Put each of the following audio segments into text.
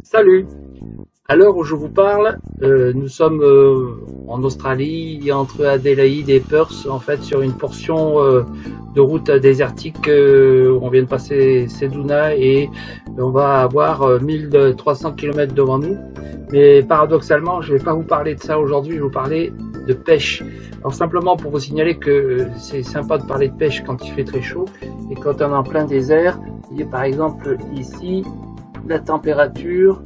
Salut! À l'heure où je vous parle, nous sommes en Australie, entre Adélaïde et Perth, en fait, sur une portion de route désertique. On vient de passer Ceduna et on va avoir 1300 km devant nous. Mais paradoxalement, je ne vais pas vous parler de ça aujourd'hui, je vais vous parler de pêche. Alors simplement pour vous signaler que c'est sympa de parler de pêche quand il fait très chaud et quand on est en plein désert. Vous voyez par exemple ici la température.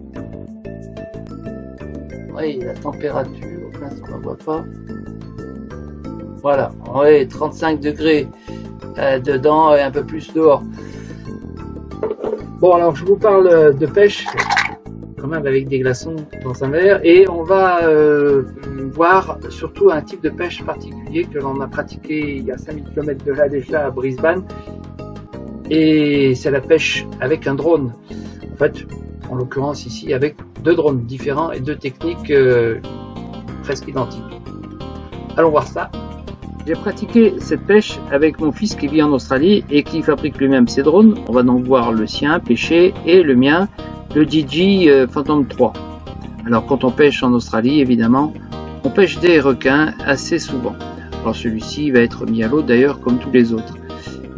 Oui, la température, là, on ne voit pas. Voilà, oui, 35 degrés dedans et un peu plus dehors. Bon, alors je vous parle de pêche, quand même avec des glaçons dans un verre, et on va voir surtout un type de pêche particulier que l'on a pratiqué il y a 5000 km de là déjà à Brisbane, et c'est la pêche avec un drone. En fait, en l'occurrence ici avec deux drones différents et deux techniques presque identiques. Allons voir ça. J'ai pratiqué cette pêche avec mon fils qui vit en Australie et qui fabrique lui-même ses drones. On va donc voir le sien pêcher et le mien, le DJI Phantom 3. Alors quand on pêche en Australie, évidemment, on pêche des requins assez souvent. Alors celui-ci va être mis à l'eau d'ailleurs comme tous les autres.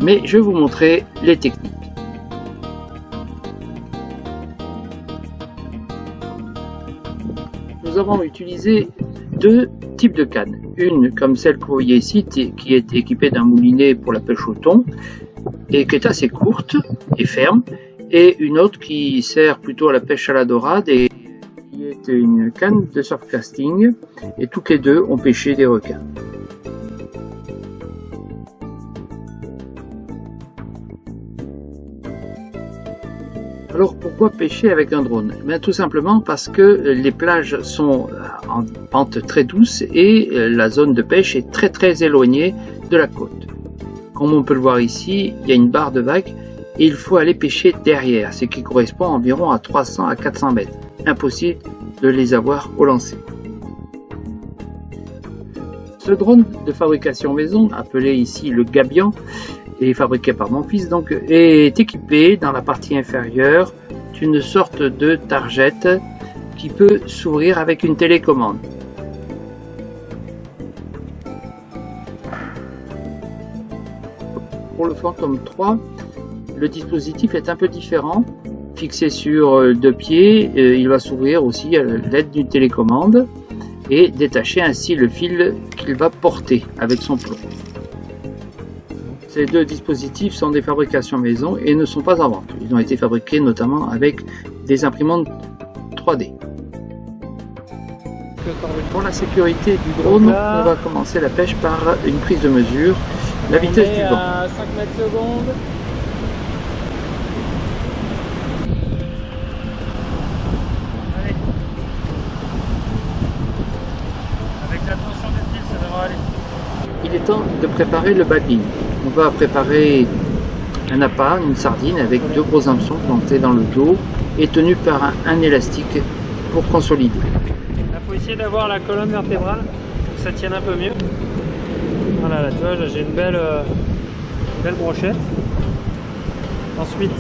Mais je vais vous montrer les techniques. Nous avons utilisé deux types de cannes. Une comme celle que vous voyez ici, qui est équipée d'un moulinet pour la pêche au thon et qui est assez courte et ferme, et une autre qui sert plutôt à la pêche à la dorade et qui est une canne de surfcasting, et toutes les deux ont pêché des requins. Alors pourquoi pêcher avec un drone? Bien, tout simplement parce que les plages sont en pente très douce et la zone de pêche est très éloignée de la côte. Comme on peut le voir ici, il y a une barre de vagues et il faut aller pêcher derrière, ce qui correspond environ à 300 à 400 mètres. Impossible de les avoir au lancer. Ce drone de fabrication maison, appelé ici le Gabian, est fabriqué par mon fils, donc est équipé dans la partie inférieure d'une sorte de targette qui peut s'ouvrir avec une télécommande. Pour le Phantom 3, le dispositif est un peu différent. Fixé sur deux pieds, il va s'ouvrir aussi à l'aide d'une télécommande et détacher ainsi le fil qu'il va porter avec son plomb. Ces deux dispositifs sont des fabrications maison et ne sont pas en vente. Ils ont été fabriqués notamment avec des imprimantes 3D. Pour la sécurité du drone, on va commencer la pêche par une prise de mesure, la vitesse du vent. À 5 mètres secondes. Allez. Avec la tension du fil, ça devrait aller. Il est temps de préparer le baling. On va préparer un appât, une sardine avec deux gros hameçons plantés dans le dos et tenus par un élastique pour consolider. Il faut essayer d'avoir la colonne vertébrale pour que ça tienne un peu mieux. Voilà, là tu vois, j'ai une belle brochette. Ensuite,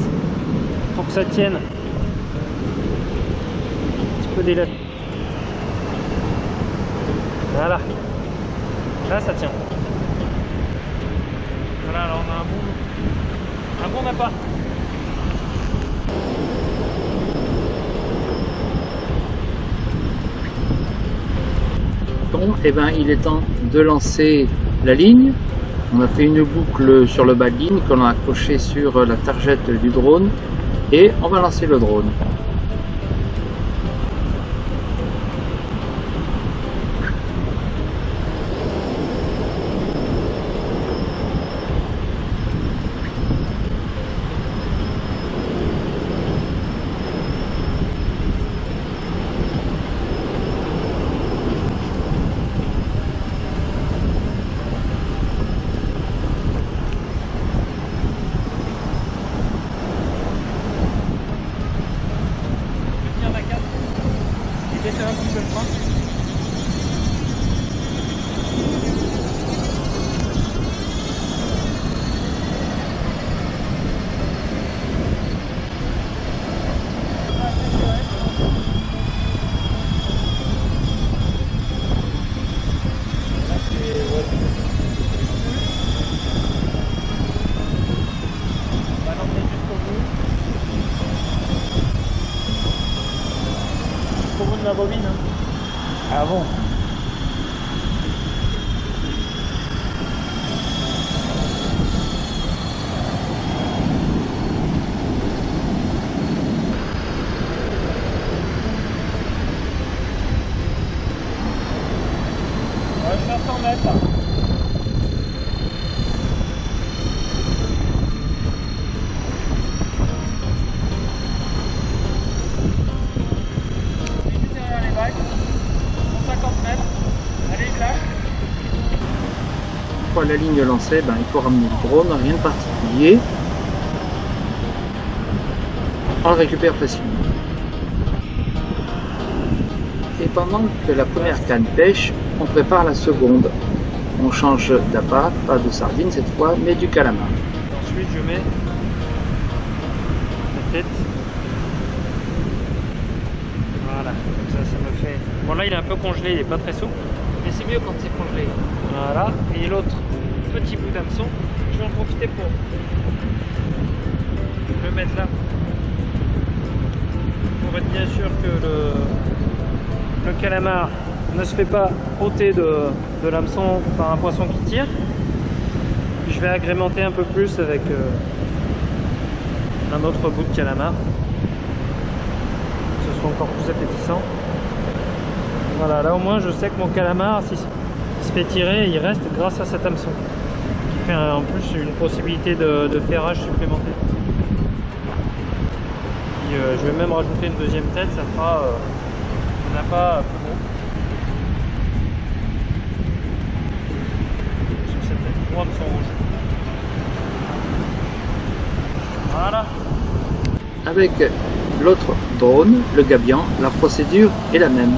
pour que ça tienne, un petit peu d'élastique. Voilà. Là ça tient. Voilà, alors on a un bon appât. Bon, et ben il est temps de lancer la ligne. On a fait une boucle sur le bas de ligne qu'on a accroché sur la targette du drone et on va lancer le drone. Baissez un petit peu le frein. ma bobine. Hein. Ah bon? Ouais, je suis à 100 mètres là. Une fois la ligne lancée, il faut ramener le drone, rien de particulier. On le récupère facilement. Et pendant que la première canne pêche, on prépare la seconde. On change d'appât, pas de sardine cette fois, mais du calamar. Ensuite je mets la tête. Voilà, comme ça me fait... Bon là il est un peu congelé, il n'est pas très souple. Mais c'est mieux quand c'est congelé. Voilà, et l'autre petit bout d'hameçon, je vais en profiter pour le mettre là. Pour être bien sûr que le calamar ne se fait pas ôter de l'hameçon par un poisson qui tire. Puis je vais agrémenter un peu plus avec un autre bout de calamar. Ce sera encore plus appétissant. Voilà, là au moins je sais que mon calamar, s'il se fait tirer, il reste grâce à cet hameçon. Qui fait en plus une possibilité de ferrage supplémentaire. Puis, je vais même rajouter une deuxième tête, ça fera un appât plus gros. Sur cette tête, 3 hameçons rouges. Voilà. Avec l'autre drone, le gabian, la procédure est la même.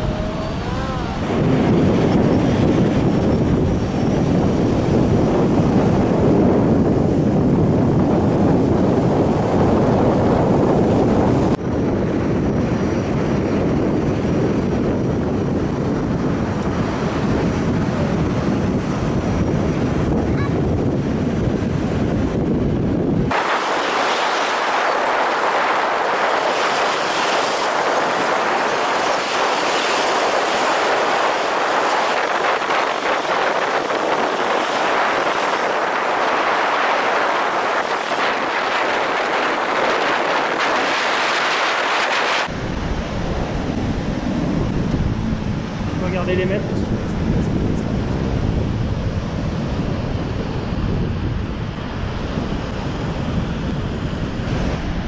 Regardez les mètres.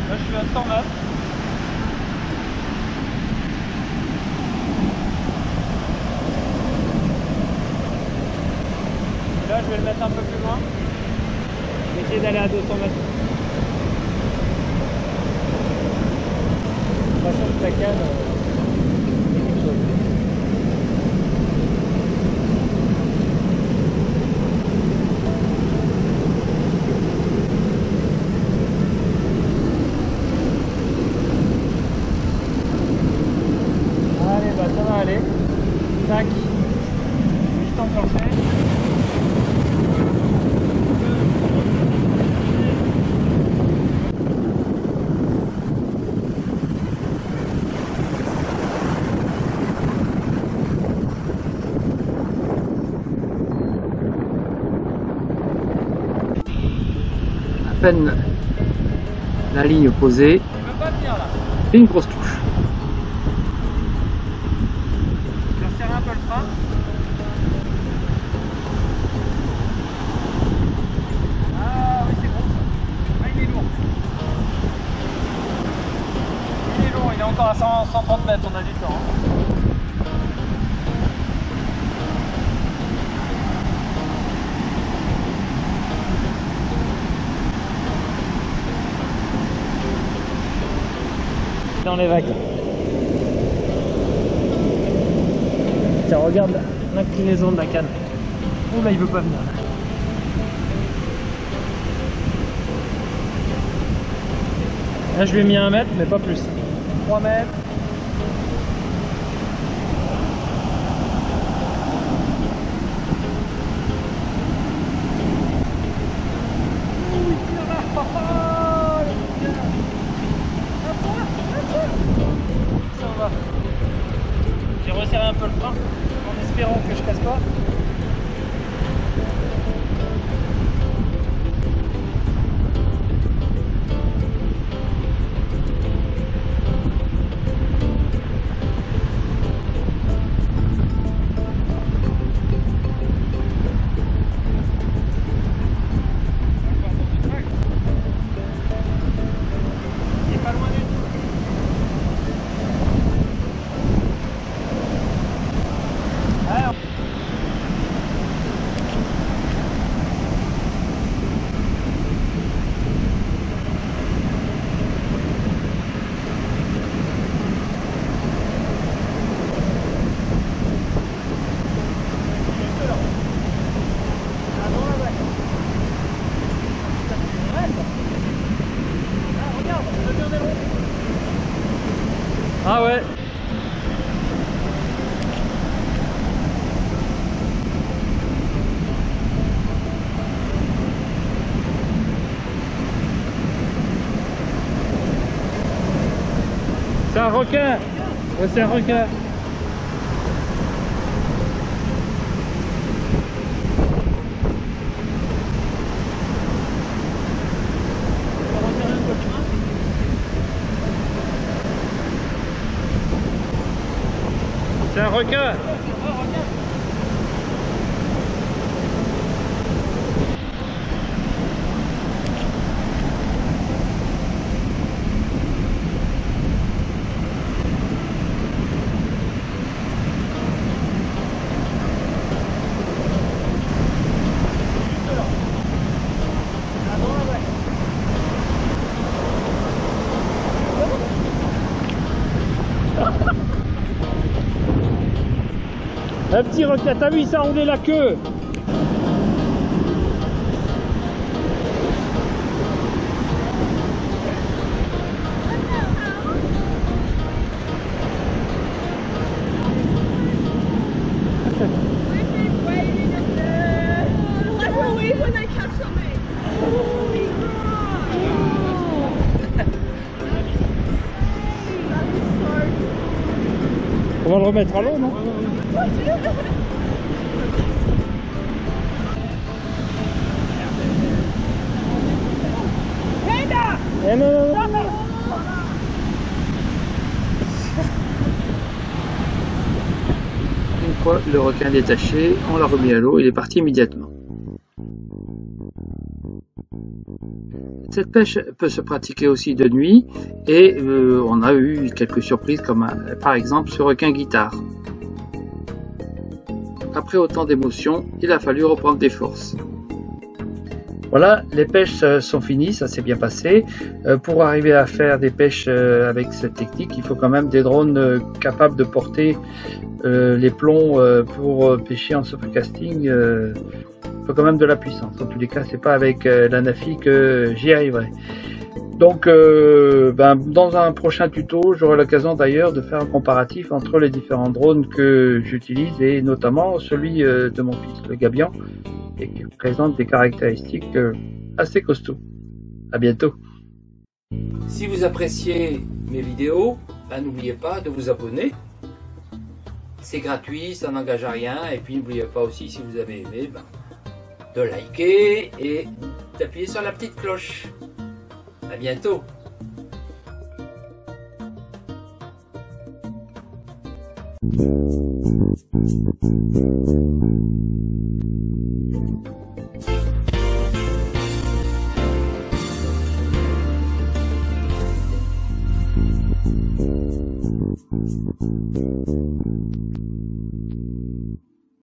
Là je suis à 100 mètres. Et là je vais le mettre un peu plus loin. Je vais essayer d'aller à 200 mètres. De toute façon la canne, c'est quelque chose. Ça va aller. Tac. Juste enclenché. À peine la ligne posée, Je peux pas tenir là. et une grosse touche. Je resserre un peu le frein. Ah oui c'est bon. Ah, il est lourd. Il est lourd, il est encore à 130 mètres, on a du temps. Hein. Dans les vagues. Tiens, regarde l'inclinaison de la canne. Oh là, il veut pas venir. Là, je lui ai mis 1 mètre, mais pas plus. 3 mètres. Ça va. peu le frein en espérant que je casse pas. Ah ouais. C'est un requin. Ouais, c'est un requin. C'est un requin. Un petit requin, t'as vu, ça roulait la queue. On va le remettre à l'eau, non? Eh non. Une fois le requin détaché, on l'a remis à l'eau, il est parti immédiatement. Cette pêche peut se pratiquer aussi de nuit et on a eu quelques surprises comme par exemple ce requin guitare. Après autant d'émotions, il a fallu reprendre des forces. Voilà, les pêches sont finies, ça s'est bien passé. Pour arriver à faire des pêches avec cette technique, il faut quand même des drones capables de porter les plombs pour pêcher en surfcasting. Il faut quand même de la puissance. En tous les cas, c'est pas avec la Nafi que j'y arriverai. Donc, dans un prochain tuto, j'aurai l'occasion d'ailleurs de faire un comparatif entre les différents drones que j'utilise et notamment celui de mon fils, le Gabian, et qui présente des caractéristiques assez costauds. À bientôt. Si vous appréciez mes vidéos, n'oubliez pas de vous abonner. C'est gratuit, ça n'engage à rien. Et puis n'oubliez pas aussi, si vous avez aimé, de liker et d'appuyer sur la petite cloche. À bientôt.